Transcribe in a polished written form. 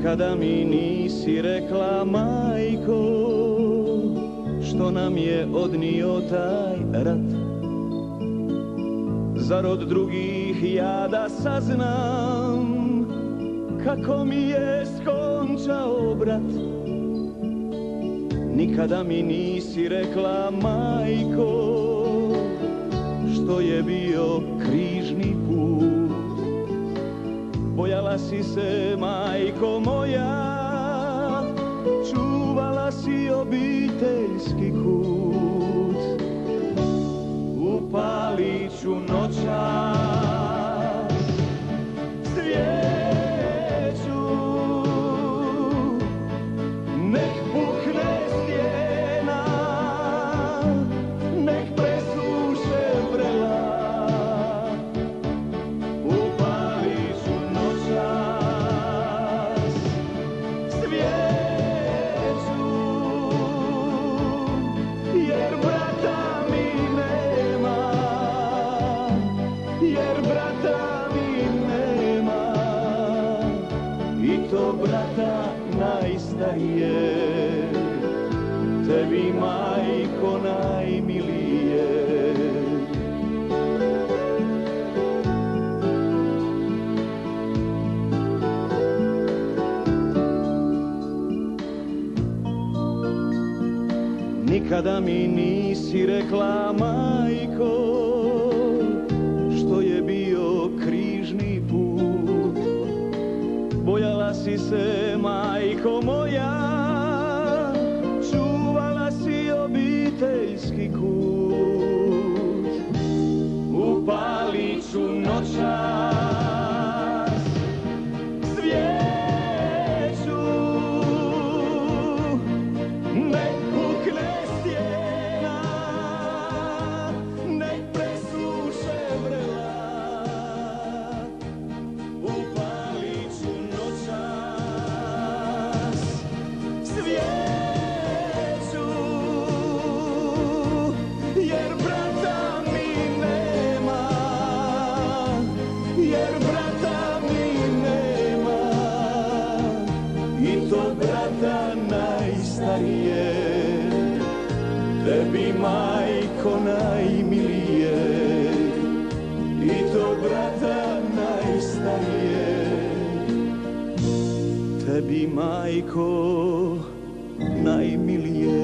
Nikada mi nisi rekla, majko, što nam je odnio taj rat. Zar od drugih ja da saznam kako mi je skončao brat? Nikada mi nisi rekla, majko, što je bio križni put. Bojala si se, majko moja, čuvala si obiteljski kut. Upalit ću noćas svijeću, nek pukne stijena, nek presuše vrela. Upalit ću noćas svijeću, jer brata mi nema, jer brata mi nema, i to brata najstarije, tebi majko najmilije. Nikada mi nisi rekla, majko, što je bio križni put. Bojala si se, majko moja, čuvala si obiteljski kut. Upalit ću noćas svijeću, nek pukne stijena, nek presuše vrela. Upalit ću noćas svijeću, jer brata mi nema, jer brata mi nema, i to brata najstarije, tebi majko najmilije, i to brata najstarije, tebi majko najmilije.